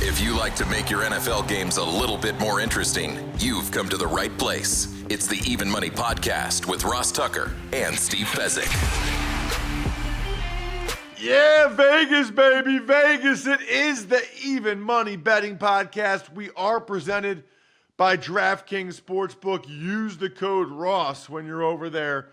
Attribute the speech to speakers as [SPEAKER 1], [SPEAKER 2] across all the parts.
[SPEAKER 1] If you like to make your NFL games a little bit more interesting, you've come to the right place. It's the Even Money Podcast with Ross Tucker and Steve Fezzik.
[SPEAKER 2] Yeah, Vegas, baby, Vegas. It is the Even Money Betting Podcast. We are presented by DraftKings Sportsbook. Use the code ROSS when you're over there.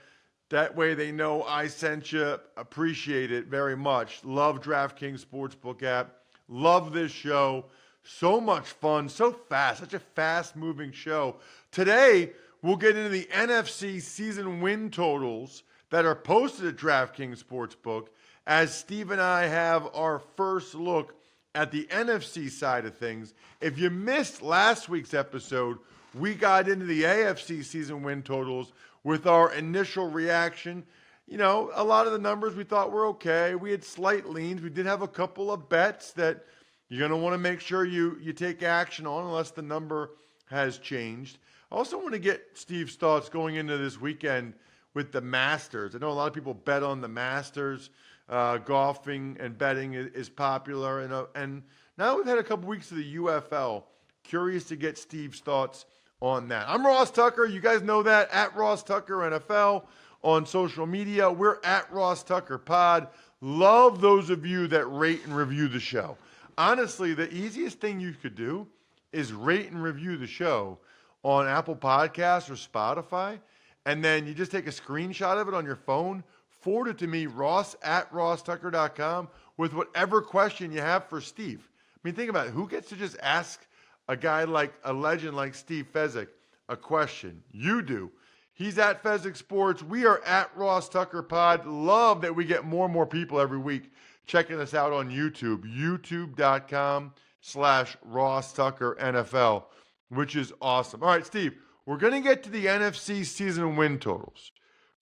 [SPEAKER 2] That way they know I sent you. Appreciate it very much. Love DraftKings Sportsbook app. Love this show. So much fun. So fast. Such a fast-moving show. Today, we'll get into the NFC season win totals that are posted at DraftKings Sportsbook as Steve and I have our first look at the NFC side of things. If you missed last week's episode, we got into the AFC season win totals with our initial reaction. You know, a lot of the numbers we thought were okay. We had slight leans. We did have a couple of bets that you're going to want to make sure you take action on unless the number has changed. I also want to get Steve's thoughts going into this weekend with the Masters. I know a lot of people bet on the Masters. Golfing and betting is popular. And now we've had a couple weeks of the UFL. Curious to get Steve's thoughts on that. I'm Ross Tucker. You guys know that, at Ross Tucker NFL. On social media, we're at Ross Tucker Pod. Love those of you that rate and review the show. Honestly, the easiest thing you could do is rate and review the show on Apple Podcasts or Spotify, and then you just take a screenshot of it on your phone, forward it to me, Ross at RossTucker.com, with whatever question you have for Steve. I mean, think about it. Who gets to just ask a guy like a legend like Steve Fezzik a question? You do. He's at Fezzik Sports. We are at Ross Tucker Pod. Love that we get more and more people every week checking us out on YouTube. YouTube.com/Ross Tucker NFL, which is awesome. All right, Steve, we're going to get to the NFC season win totals,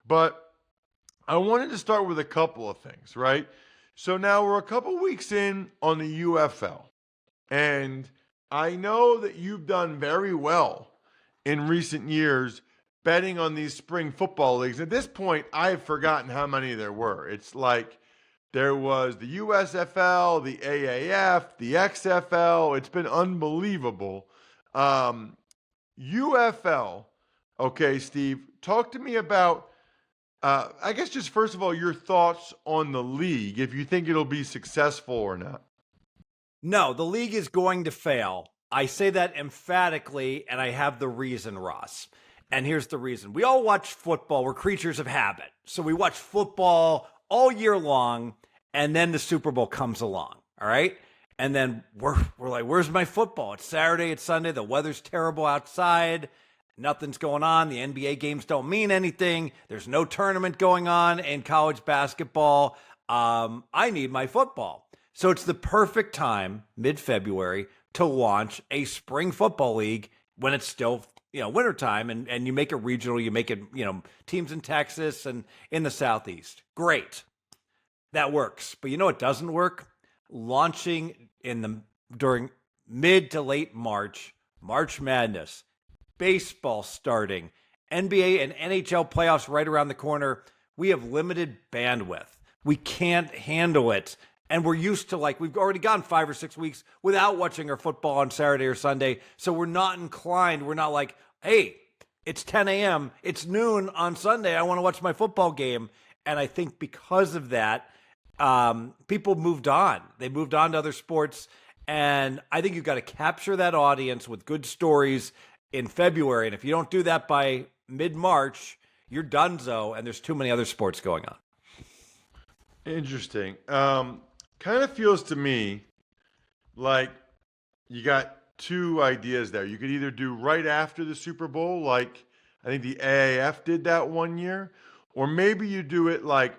[SPEAKER 2] but I wanted to start with a couple of things, right? So now we're a couple weeks in on the UFL, and I know that you've done very well in recent years betting on these spring football leagues. At this point, I've forgotten how many there were. It's like there was the USFL, the AAF, the XFL. It's been unbelievable. UFL, okay, Steve, talk to me about, I guess just first of all, your thoughts on the league, if you think it'll be successful or not.
[SPEAKER 3] No, the league is going to fail. I say that emphatically, and I have the reason, Ross. And here's the reason. We all watch football. We're creatures of habit. So we watch football all year long, and then the Super Bowl comes along, all right? And then we're like, where's my football? It's Saturday, it's Sunday, the weather's terrible outside, nothing's going on, the NBA games don't mean anything, there's no tournament going on in college basketball. I need my football. So it's the perfect time, mid-February, to launch a spring football league when it's still wintertime, and you make it regional, you make it, teams in Texas and in the Southeast. Great. That works. But you know what doesn't work? Launching during mid to late March, March Madness, baseball starting, NBA and NHL playoffs right around the corner. We have limited bandwidth. We can't handle it. And we're used to, we've already gone 5 or 6 weeks without watching our football on Saturday or Sunday. So we're not inclined. We're not like, hey, it's 10 a.m., it's noon on Sunday, I want to watch my football game. And I think because of that, people moved on. They moved on to other sports. And I think you've got to capture that audience with good stories in February. And if you don't do that by mid-March, you're donezo, and there's too many other sports going on.
[SPEAKER 2] Interesting. Kind of feels to me like you got two ideas there. You could either do right after the Super Bowl, like I think the AAF did that one year, or maybe you do it like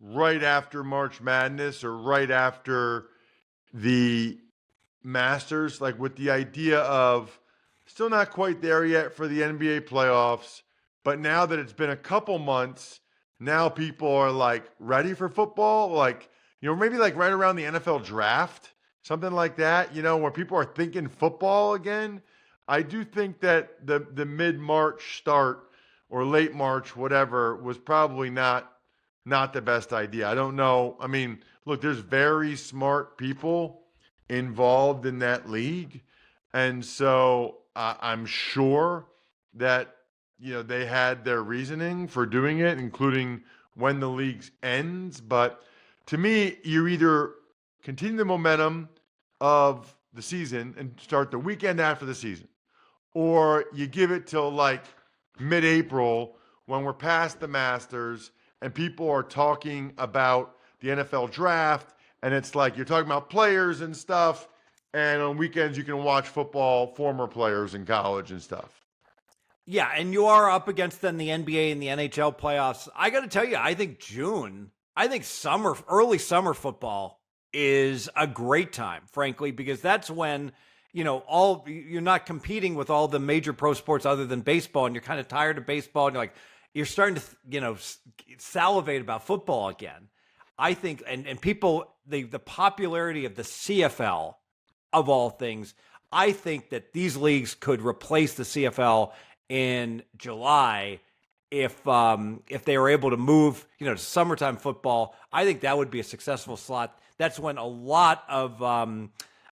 [SPEAKER 2] right after March Madness or right after the Masters, like with the idea of still not quite there yet for the NBA playoffs, but now that it's been a couple months, now people are like ready for football, like, maybe like right around the NFL draft, something like that, where people are thinking football again. I do think that the mid-March start or late March, whatever, was probably not the best idea. I don't know. I mean, look, there's very smart people involved in that league. And so I'm sure that, they had their reasoning for doing it, including when the league ends. But to me, you either continue the momentum of the season and start the weekend after the season, or you give it till like mid-April when we're past the Masters and people are talking about the NFL draft, and it's like you're talking about players and stuff, and on weekends you can watch football, former players in college and stuff.
[SPEAKER 3] Yeah, and you are up against then the NBA and the NHL playoffs. I got to tell you, I think early summer football is a great time, frankly, because that's when, you're not competing with all the major pro sports other than baseball, and you're kind of tired of baseball, and you're starting to, salivate about football again. I think, and people, the popularity of the CFL, of all things, I think that these leagues could replace the CFL in July if they were able to move, to summertime football. I think that would be a successful slot. That's when a lot of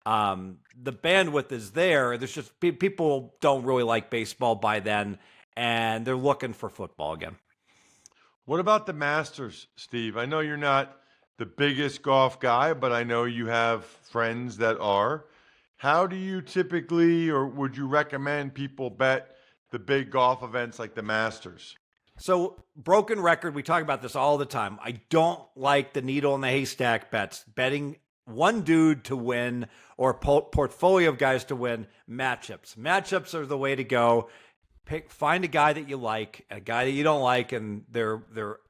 [SPEAKER 3] the bandwidth is there. There's just people don't really like baseball by then, and they're looking for football again.
[SPEAKER 2] What about the Masters, Steve? I know you're not the biggest golf guy, but I know you have friends that are. How do you typically, or would you recommend people bet the big golf events like the Masters?
[SPEAKER 3] So, broken record, we talk about this all the time. I don't like the needle in the haystack bets, betting one dude to win or portfolio of guys to win matchups. Matchups are the way to go. Find a guy that you like, a guy that you don't like, and they're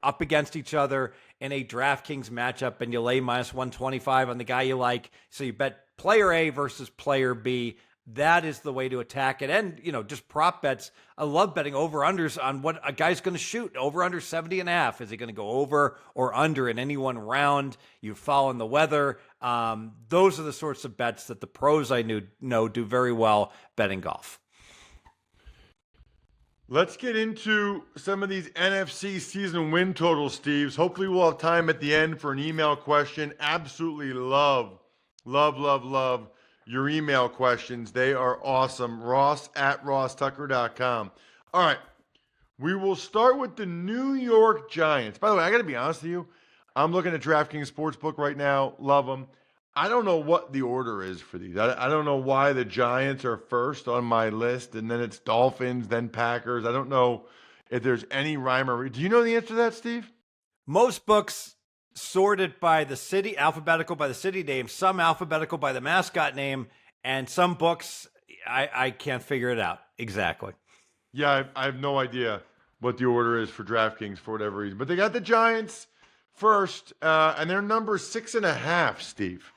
[SPEAKER 3] up against each other in a DraftKings matchup, and you lay minus 125 on the guy you like. So you bet player A versus player B. That is the way to attack it. And, just prop bets. I love betting over-unders on what a guy's going to shoot. Over-under 70.5. Is he going to go over or under in any one round? You follow in the weather. Those are the sorts of bets that the pros I know do very well betting golf.
[SPEAKER 2] Let's get into some of these NFC season win totals, Steves. Hopefully we'll have time at the end for an email question. Absolutely love your email questions. They are awesome. Ross@rosstucker.com. All right. We will start with the New York Giants. By the way, I got to be honest with you. I'm looking at DraftKings Sportsbook right now. Love them. I don't know what the order is for these. I don't know why the Giants are first on my list, and then it's Dolphins, then Packers. I don't know if there's any rhyme or reason. Do you know the answer to that, Steve?
[SPEAKER 3] Most books sorted by the city, alphabetical by the city name, some alphabetical by the mascot name, and some books, I can't figure it out exactly.
[SPEAKER 2] Yeah, I have no idea what the order is for DraftKings for whatever reason. But they got the Giants first, and they're number 6.5, Steve.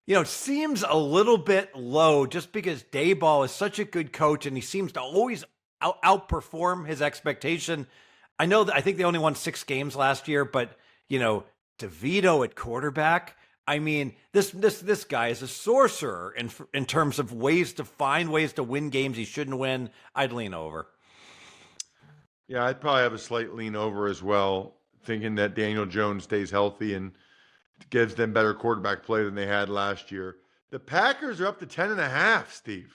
[SPEAKER 3] It seems a little bit low just because Dayball is such a good coach and he seems to always outperform his expectation. I think they only won 6 games last year, but, DeVito at quarterback, I mean, this guy is a sorcerer in terms of ways to win games he shouldn't win. I'd lean over.
[SPEAKER 2] Yeah, I'd probably have a slight lean over as well, thinking that Daniel Jones stays healthy and gives them better quarterback play than they had last year. The Packers are up to 10.5, Steve.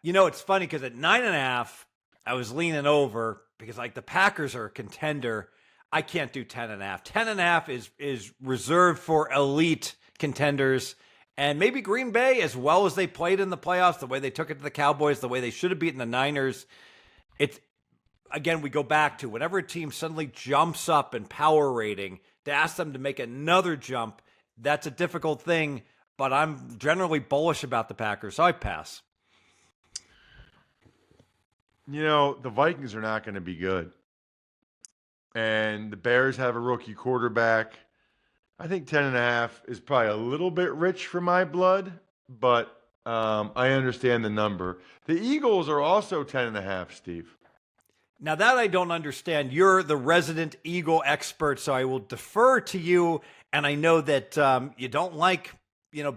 [SPEAKER 3] It's funny because at 9.5, I was leaning over because the Packers are a contender. I can't do 10.5. 10.5 is reserved for elite contenders, and maybe Green Bay, as well as they played in the playoffs, the way they took it to the Cowboys, the way they should have beaten the Niners. Again, we go back to whenever a team suddenly jumps up in power rating, to ask them to make another jump, that's a difficult thing, but I'm generally bullish about the Packers, so I pass.
[SPEAKER 2] The Vikings are not going to be good. And the Bears have a rookie quarterback. I think 10.5 is probably a little bit rich for my blood, but I understand the number. The Eagles are also 10.5, Steve.
[SPEAKER 3] Now that I don't understand. You're the resident Eagle expert, so I will defer to you. And I know that you don't like,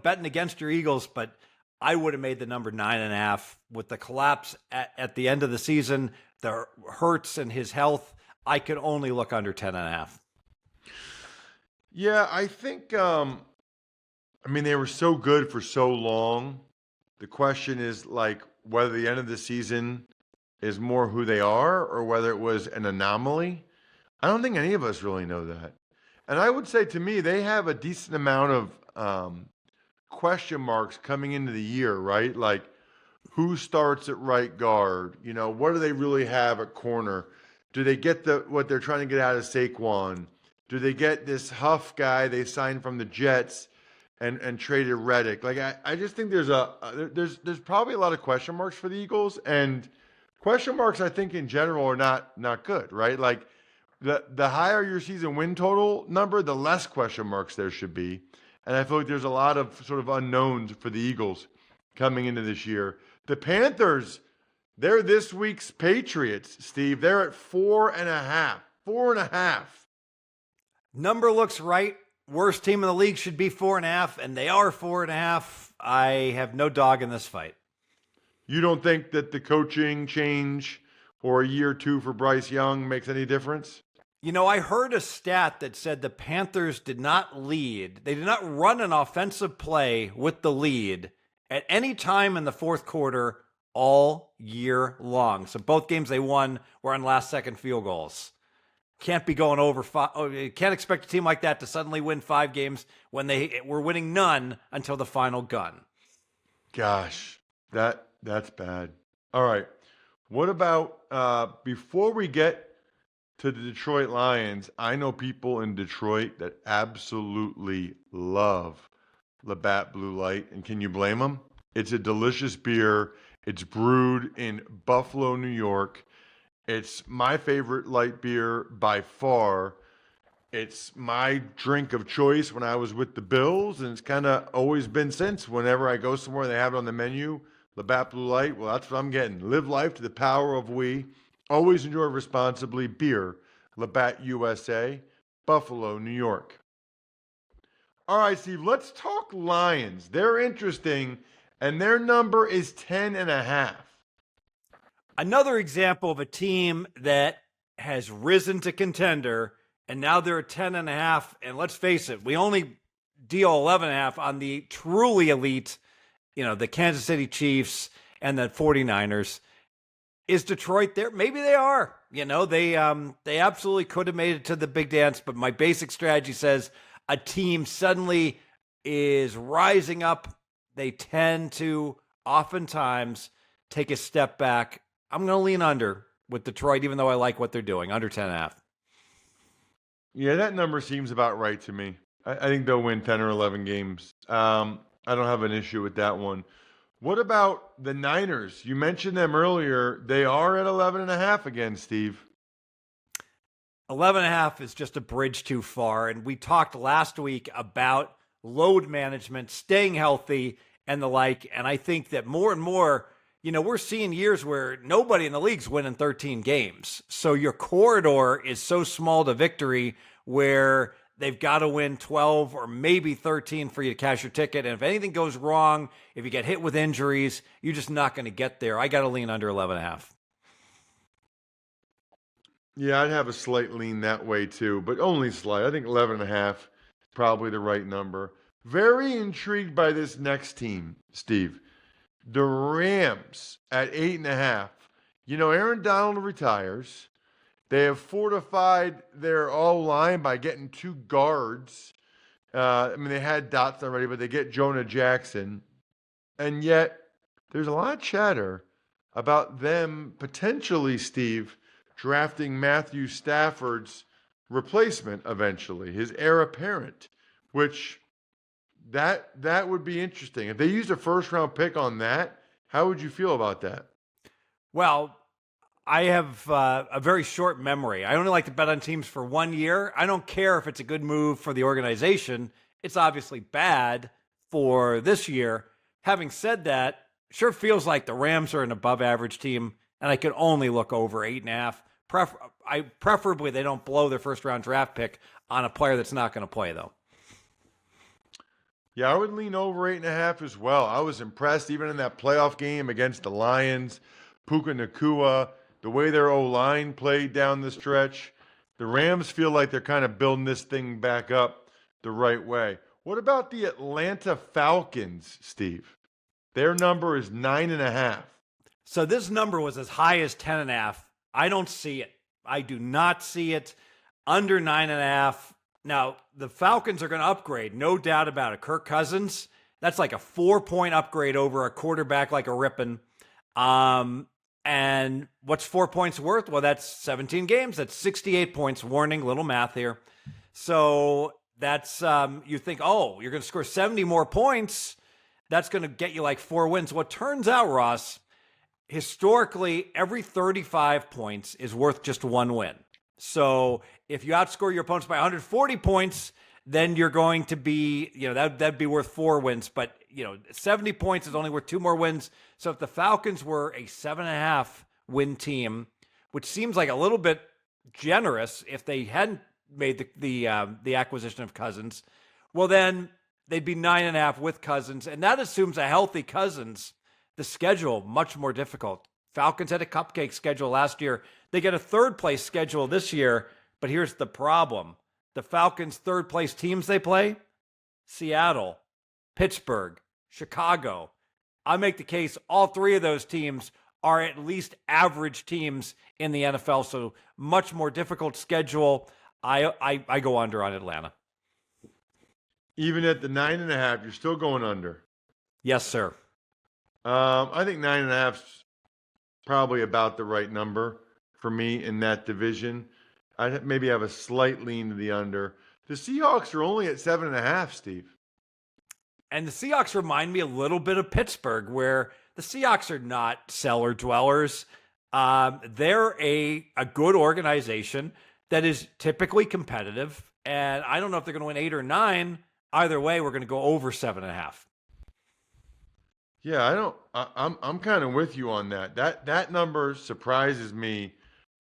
[SPEAKER 3] betting against your Eagles, but I would have made the number 9.5 with the collapse at the end of the season, the Hurts and his health. I could only look under 10.5.
[SPEAKER 2] Yeah, I think I mean, they were so good for so long. The question is like whether the end of the season is more who they are or whether it was an anomaly. I don't think any of us really know that. And I would say to me, they have a decent amount of question marks coming into the year, right? Like who starts at right guard? You know, what do they really have at corner? Do they get what they're trying to get out of Saquon? Do they get this Huff guy they signed from the Jets and traded Reddick? Like I just think there's probably a lot of question marks for the Eagles, and question marks I think in general are not good, right? Like the higher your season win total number, the less question marks there should be. And I feel like there's a lot of sort of unknowns for the Eagles coming into this year. The Panthers, they're this week's Patriots, Steve. They're at 4.5. 4.5.
[SPEAKER 3] Number looks right. Worst team in the league should be 4.5, and they are 4.5. I have no dog in this fight.
[SPEAKER 2] You don't think that the coaching change or a year or two for Bryce Young makes any difference?
[SPEAKER 3] You know, I heard a stat that said the Panthers did not lead. They did not run an offensive play with the lead at any time in the fourth quarter all year long. So both games they won were on last-second field goals. Can't be going over five. You can't expect a team like that to suddenly win 5 games when they were winning none until the final gun.
[SPEAKER 2] Gosh, that's bad. All right. What about before we get to the Detroit Lions, I know people in Detroit that absolutely love Labatt Blue Light, and can you blame them? It's a delicious beer. It's brewed in Buffalo, New York. It's my favorite light beer by far. It's my drink of choice when I was with the Bills, and it's kind of always been since. Whenever I go somewhere, they have it on the menu, Labatt Blue Light. Well, that's what I'm getting. Live life to the power of we. Always enjoy responsibly. Beer, Labatt USA, Buffalo, New York. All right, Steve, let's talk Lions. They're interesting, and their number is 10.5.
[SPEAKER 3] Another example of a team that has risen to contender, and now they're at 10.5. And let's face it, we only deal 11.5 on the truly elite, the Kansas City Chiefs and the 49ers. Is Detroit there? Maybe they are. They absolutely could have made it to the big dance, but my basic strategy says a team suddenly is rising up. They tend to oftentimes take a step back. I'm going to lean under with Detroit, even though I like what they're doing, under 10.5.
[SPEAKER 2] Yeah, that number seems about right to me. I think they'll win 10 or 11 games. I don't have an issue with that one. What about the Niners? You mentioned them earlier. They are at 11.5 again, Steve.
[SPEAKER 3] 11.5 is just a bridge too far. And we talked last week about load management, staying healthy, and the like. And I think that more and more, we're seeing years where nobody in the league's winning 13 games. So your corridor is so small to victory where they've got to win 12 or maybe 13 for you to cash your ticket. And if anything goes wrong, if you get hit with injuries, you're just not going to get there. I got to lean under 11.5.
[SPEAKER 2] Yeah, I'd have a slight lean that way too, but only slight. I think 11.5 is probably the right number. Very intrigued by this next team, Steve. The Rams at 8.5. Aaron Donald retires. They have fortified their O-line by getting 2 guards. They had Dotson already, but they get Jonah Jackson. And yet, there's a lot of chatter about them potentially, Steve, drafting Matthew Stafford's replacement eventually, his heir apparent, which that would be interesting. If they used a first-round pick on that, how would you feel about that?
[SPEAKER 3] Well, I have a very short memory. I only like to bet on teams for 1 year. I don't care if it's a good move for the organization. It's obviously bad for this year. Having said that, sure feels like the Rams are an above-average team, and I could only look over 8.5. Preferably they don't blow their first-round draft pick on a player that's not going to play, though.
[SPEAKER 2] Yeah, I would lean over 8.5 as well. I was impressed even in that playoff game against the Lions. Puka Nacua, the way their O-line played down the stretch. The Rams feel like they're kind of building this thing back up the right way. What about the Atlanta Falcons, Steve? Their number is 9.5.
[SPEAKER 3] So this number was as high as 10.5. I don't see it. I do not see it. Under 9.5. Now, the Falcons are going to upgrade, no doubt about it. Kirk Cousins, that's like a 4-point upgrade over a quarterback like a Rippon. And what's 4 points worth? Well, that's 17 games. That's 68 points. Warning, little math here. So that's, you think, oh, you're going to score 70 more points. That's going to get you like 4 wins. What turns out, Ross, historically, every 35 points is worth just 1 win. So if you outscore your opponents by 140 points, then you're going to be, that'd be worth 4 wins. But, 70 points is only worth 2 more wins. So if the Falcons were a 7.5 win team, which seems like a little bit generous if they hadn't made the acquisition of Cousins, well, then they'd be 9.5 with Cousins. And that assumes a healthy Cousins. The schedule, much more difficult. Falcons had a cupcake schedule last year. They get a third-place schedule this year, but here's the problem. The Falcons' third-place teams they play, Seattle, Pittsburgh, Chicago. I make the case all 3 of those teams are at least average teams in the NFL, so much more difficult schedule. I go under on Atlanta.
[SPEAKER 2] Even at the 9.5, you're still going under.
[SPEAKER 3] Yes, sir.
[SPEAKER 2] I think 9.5 is probably about the right number for me in that division. I maybe have a slight lean to the under. The Seahawks are only at 7.5, Steve.
[SPEAKER 3] And the Seahawks remind me a little bit of Pittsburgh, where the Seahawks are not cellar dwellers. They're a good organization that is typically competitive. And I don't know if they're going to win 8 or 9. Either way, we're going to go over 7.5.
[SPEAKER 2] Yeah, I'm kind of with you on that. That number surprises me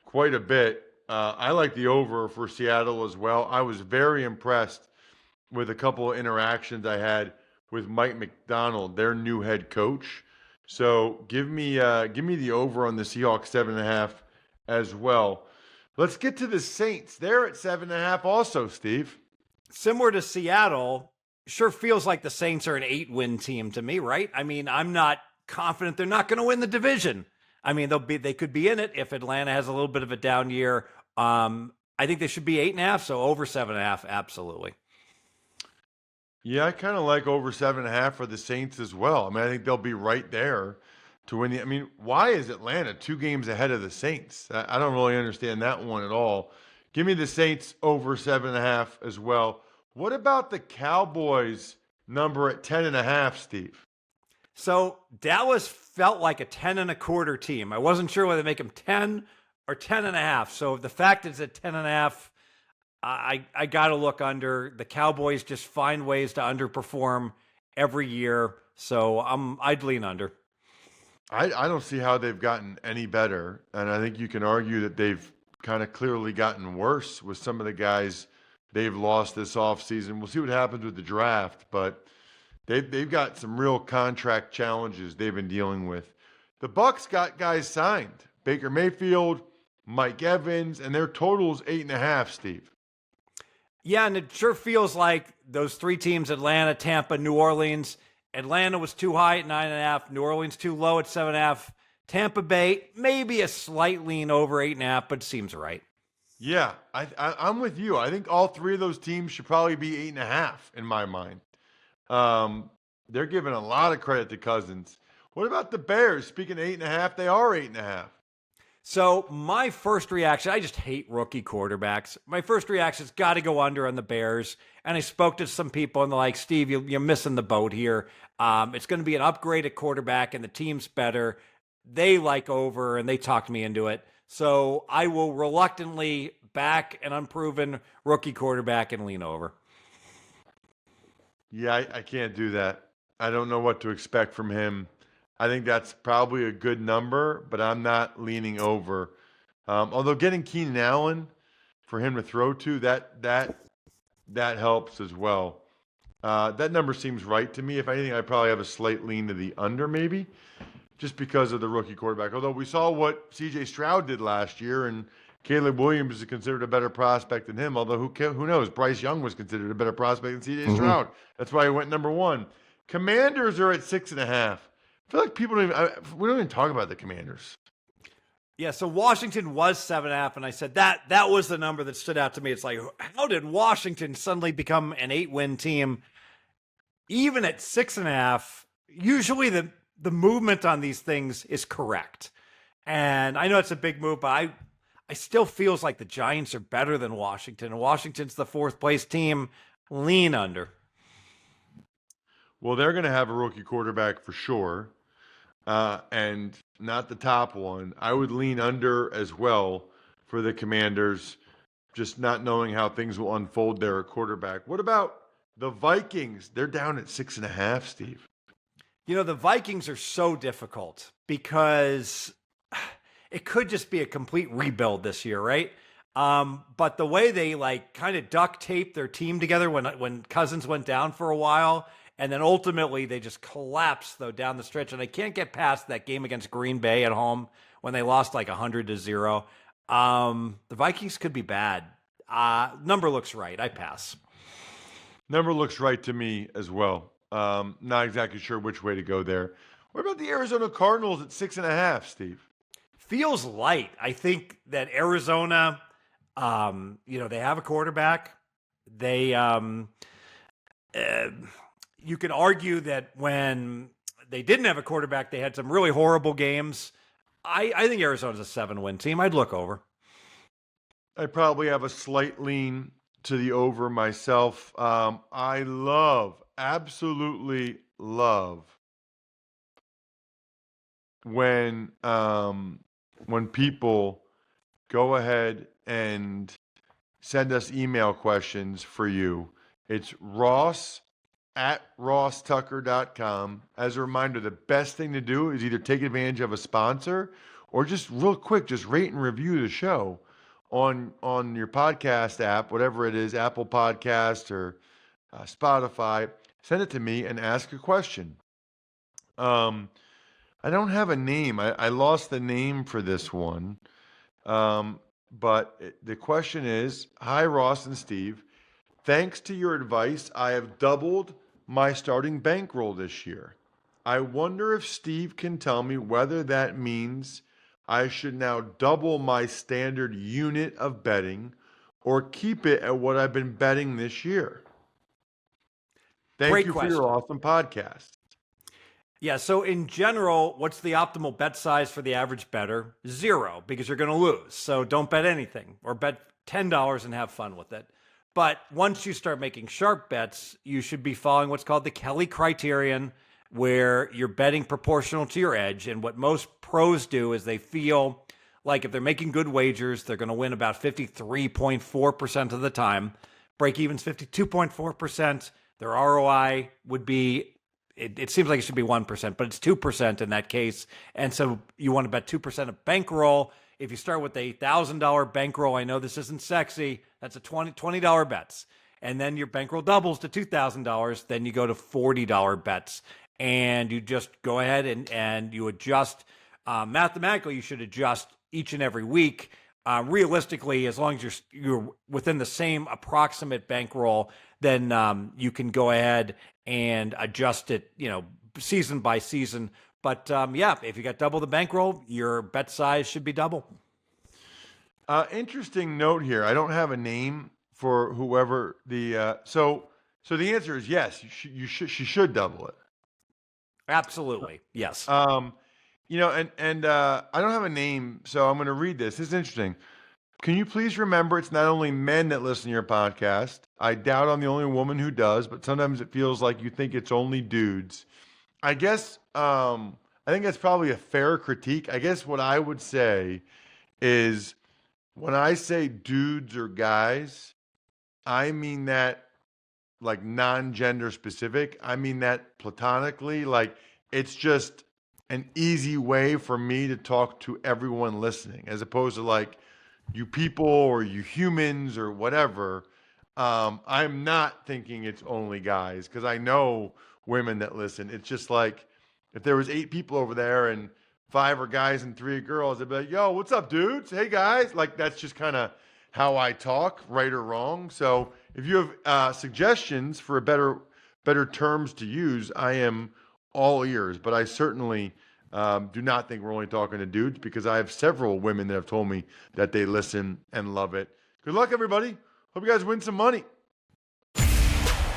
[SPEAKER 2] quite a bit. I like the over for Seattle as well. I was very impressed with a couple of interactions I had with Mike McDonald, their new head coach. So give me the over on the Seahawks 7.5 as well. Let's get to the Saints. They're at 7.5 also, Steve.
[SPEAKER 3] Similar to Seattle, sure feels like the Saints are an 8-win team to me, right? I mean, I'm not confident they're not going to win the division. I mean, they could be in it if Atlanta has a little bit of a down year. I think they should be 8.5, so over 7.5, absolutely.
[SPEAKER 2] Yeah, I kind of like over 7.5 for the Saints as well. I mean, I think they'll be right there to win the. I mean, why is Atlanta 2 games ahead of the Saints? I don't really understand that one at all. Give me the Saints over 7.5 as well. What about the Cowboys number at 10.5, Steve?
[SPEAKER 3] So Dallas felt like a 10.25 team. I wasn't sure whether to make them 10 or 10.5. So the fact it's at 10.5, I got to look under. The Cowboys just find ways to underperform every year. So I'd lean under.
[SPEAKER 2] I don't see how they've gotten any better. And I think you can argue that they've kind of clearly gotten worse with some of the guys they've lost this offseason. We'll see what happens with the draft, but they've got some real contract challenges they've been dealing with. The Bucs got guys signed. Baker Mayfield, Mike Evans, and their total is 8.5, Steve.
[SPEAKER 3] Yeah, and it sure feels like those 3 teams, Atlanta, Tampa, New Orleans. Atlanta was too high at 9.5. New Orleans too low at 7.5. Tampa Bay, maybe a slight lean over 8.5, but seems right.
[SPEAKER 2] Yeah, I'm with you. I think all 3 of those teams should probably be 8.5 in my mind. They're giving a lot of credit to Cousins. What about the Bears? Speaking of 8.5, they are 8.5.
[SPEAKER 3] So my first reaction, I just hate rookie quarterbacks. My first reaction has got to go under on the Bears. And I spoke to some people and they're like, Steve, you're missing the boat here. It's going to be an upgraded quarterback and the team's better. They like over and they talked me into it. So I will reluctantly back an unproven rookie quarterback and lean over.
[SPEAKER 2] Yeah, I can't do that. I don't know what to expect from him. I think that's probably a good number, but I'm not leaning over. Although getting Keenan Allen for him to throw to, that helps as well. That number seems right to me. If anything, I probably have a slight lean to the under maybe, just because of the rookie quarterback. Although we saw what C.J. Stroud did last year, and Caleb Williams is considered a better prospect than him, although who knows? Bryce Young was considered a better prospect than C.J. Stroud. That's why he went number 1. Commanders are at 6.5. I feel like we don't even talk about the Commanders.
[SPEAKER 3] Yeah, so Washington was 7.5, and I said that was the number that stood out to me. It's like, how did Washington suddenly become an 8-win team? Even at 6.5, usually the movement on these things is correct. And I know it's a big move, but I still feels like the Giants are better than Washington. And Washington's the 4th place team. Lean under.
[SPEAKER 2] Well, they're going to have a rookie quarterback for sure, and not the top one. I would lean under as well for the Commanders, just not knowing how things will unfold there at quarterback. What about the Vikings? They're down at 6.5, Steve.
[SPEAKER 3] You know, the Vikings are so difficult because it could just be a complete rebuild this year, right? But the way they kind of duct taped their team together when Cousins went down for a while, and then ultimately they just collapsed though down the stretch. And I can't get past that game against Green Bay at home when they lost 100-0. The Vikings could be bad. Number looks right. I pass.
[SPEAKER 2] Number looks right to me as well. Not exactly sure which way to go there. What about the Arizona Cardinals at 6.5, Steve?
[SPEAKER 3] Feels light. I think that Arizona, they have a quarterback. They, you could argue that when they didn't have a quarterback, they had some really horrible games. I think Arizona's a 7-win team. I'd look over.
[SPEAKER 2] I probably have a slight lean to the over myself. I absolutely love when people go ahead and send us email questions for you. It's ross@rosstucker.com. As a reminder, the best thing to do is either take advantage of a sponsor or just real quick, just rate and review the show on your podcast app, whatever it is, Apple Podcast or Spotify. Send it to me and ask a question. I don't have a name. I lost the name for this one. But the question is, hi, Ross and Steve. Thanks to your advice, I have doubled my starting bankroll this year. I wonder if Steve can tell me whether that means I should now double my standard unit of betting or keep it at what I've been betting this year. Thank you for your awesome podcast.
[SPEAKER 3] Yeah, so in general, what's the optimal bet size for the average bettor? 0, because you're going to lose. So don't bet anything, or bet $10 and have fun with it. But once you start making sharp bets, you should be following what's called the Kelly criterion, where you're betting proportional to your edge. And what most pros do is they feel like if they're making good wagers, they're going to win about 53.4% of the time. Break even's 52.4%. Their ROI would be, it seems like it should be 1%, but it's 2% in that case. And so you want to bet 2% of bankroll. If you start with a $1,000 bankroll, I know this isn't sexy, that's a $20 bets. And then your bankroll doubles to $2,000, then you go to $40 bets. And you just go ahead and you adjust. Mathematically, you should adjust each and every week. Realistically, as long as you're within the same approximate bankroll, then you can go ahead and adjust it, season by season. But if you got double the bankroll, your bet size should be double.
[SPEAKER 2] Interesting note here. I don't have a name for whoever the so the answer is yes. She should double it.
[SPEAKER 3] Absolutely, yes.
[SPEAKER 2] I don't have a name, so I'm going to read this. This is interesting. Can you please remember it's not only men that listen to your podcast? I doubt I'm the only woman who does, but sometimes it feels like you think it's only dudes. I guess I think that's probably a fair critique. I guess what I would say is when I say dudes or guys, I mean that like non-gender specific. I mean that platonically. Like it's just an easy way for me to talk to everyone listening, as opposed to like you people or you humans or whatever. I'm not thinking it's only guys because I know women that listen. It's just like if there was 8 people over there and 5 are guys and 3 are girls, they'd be like, yo, what's up, dudes? Hey, guys. Like, that's just kind of how I talk, right or wrong. So if you have suggestions for better terms to use, I am all ears. But I certainly do not think we're only talking to dudes, because I have several women that have told me that they listen and love it. Good luck, everybody. Hope you guys win some money.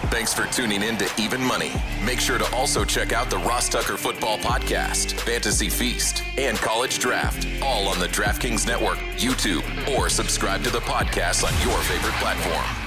[SPEAKER 1] Thanks for tuning in to Even Money. Make sure to also check out the Ross Tucker Football Podcast, Fantasy Feast, and College Draft, all on the DraftKings Network, YouTube, or subscribe to the podcast on your favorite platform.